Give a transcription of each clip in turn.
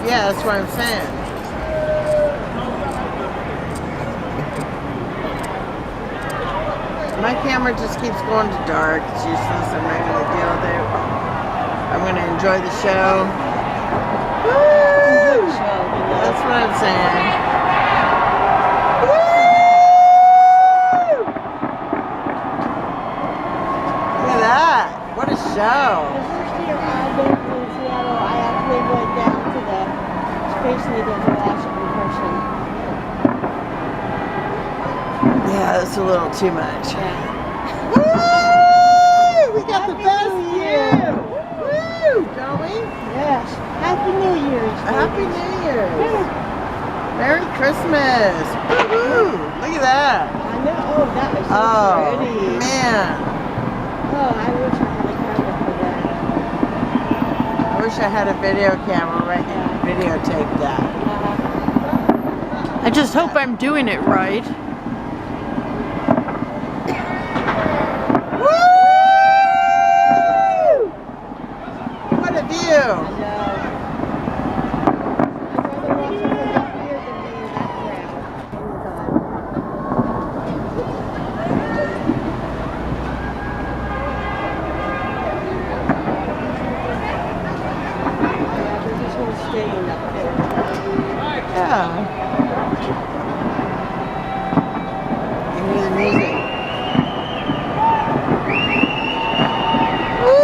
Yeah, that's what I'm saying. My camera just keeps going to dark. It's useless. I'm not going to deal with it. I'm going to enjoy the show. Woo! That's what I'm saying. Woo! Look at that. What a show. The first year I lived in Seattle, I actually went down to the Space Needle to watch it in person. Yeah, that's a little too much. Yeah. Woo! We got the Happy best New view. Year. Woo! Don't we? Yes. Happy New Year's. Happy New Year's. Merry Christmas. Woo-hoo. Look at that. I know. Oh, that was so pretty. Man. Oh, I wish I had a camera for that. I wish I had a video camera where I could videotape that. I just hope I'm doing it right. Woo! What a view. I know. I'd rather watch it from up here than be in that crowd. Yeah, there's this whole stadium up there. Yeah. You hear the music. Woo!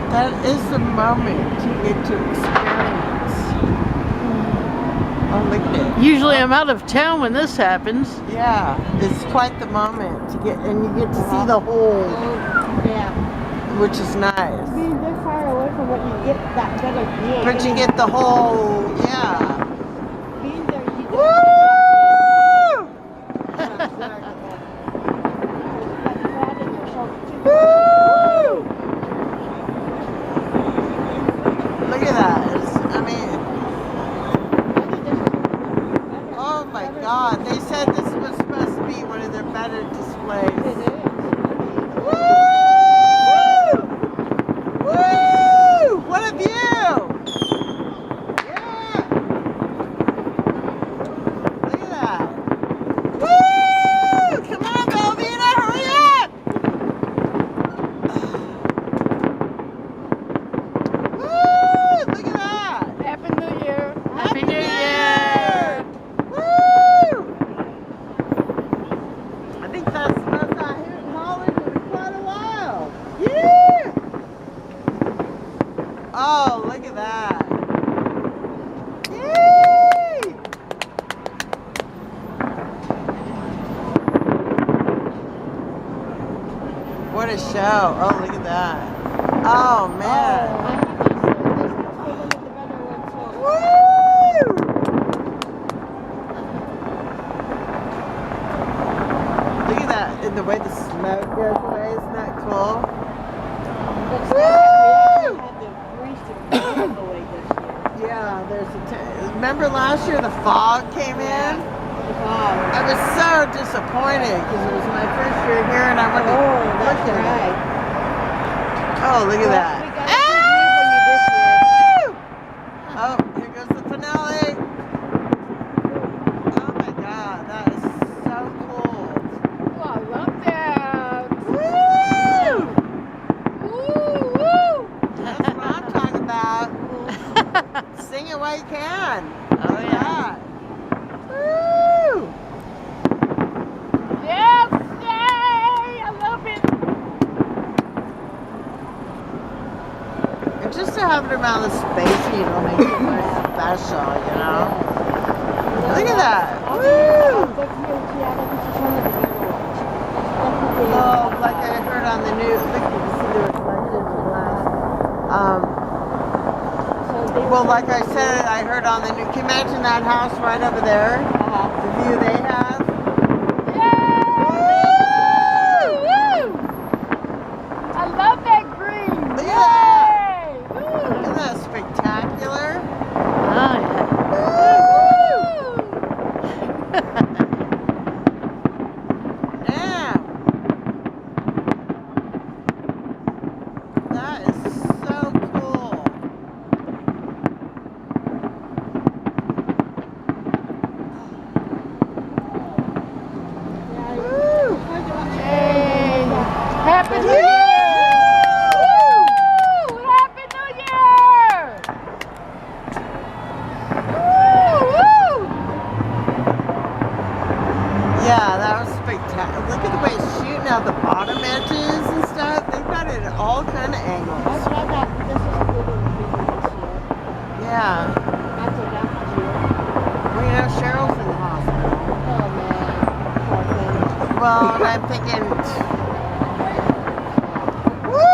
That is the moment you get to experience. Oh, look at it. Usually I'm out of town when this happens. Yeah, it's quite the moment to get, and you get to see the whole, Yeah. which is nice. Being this far away from what you get that better view. But you get the whole, yeah. Being there, you don't Woo! Woo! Look at that. I mean, oh my God. They said this was supposed to be one of their better displays. Woo! Woo! What a view! Yeah! Look at that. Woo! Come on, Velveeta, hurry up! Woo! Look at that! Happy New Year. Happy New Year! Woo! I think that's the most I hear in Holland in quite a while. Yeah! Oh, look at that. Yay! What a show. Oh, look at that. Oh, man. Woo! Look at that. And the way the smoke goes away. Isn't that cool? Woo! Yeah, there's a remember last year the fog came in? I was so disappointed because it was my first year here and I wanted to look at it. Oh, look at that. Oh, here goes the finale. Oh my God, that is so cool. Oh, I love that. Woo! Woo, woo. That's what I'm talking about. Sing it while you can. Oh, yeah. Woo! Yes, yay! I love it. And just to have it around the space heater makes it very special, you know? Look at that. Woo! Oh, like I heard on the news. Look, you can see the reflection in the glass. Well, like I said, I heard on the news. Can you imagine that house right over there? The view they have? Yay! Woo! Look at the way it's shooting out the bottom edges and stuff. They've got it at all kind of angles. That's what I thought. This is a good one for this year. Yeah. After that year. Well, you know, Cheryl's in the hospital. Oh man. Poor thing. Well, and I'm thinking, woo!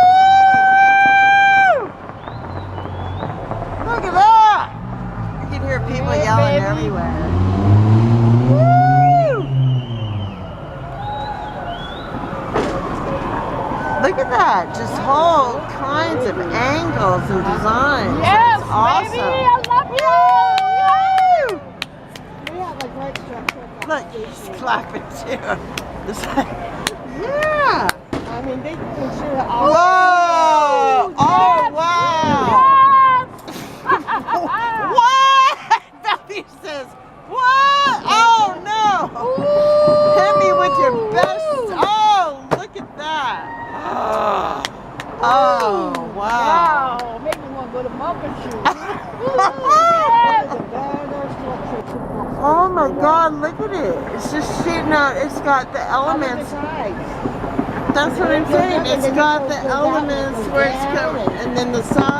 Look at that! You can hear people Yeah, yelling baby. everywhere. Look at that, just whole kinds of angles and designs. Yes, It's awesome. baby, I love you. We have a great structure. Look, he's clapping too. It's like, yeah. I mean, they consider all. Whoa! Oh, wow! Yes. What? Bethany says, what? Oh, no! Hit me with your best. Oh, look at that. Oh, wow. Wow, make me want to go to Mocha Shoe. Oh my God, look at it. It's just shooting out. It's got the elements. That's what I'm saying. It's got the elements where it's coming. And then the side.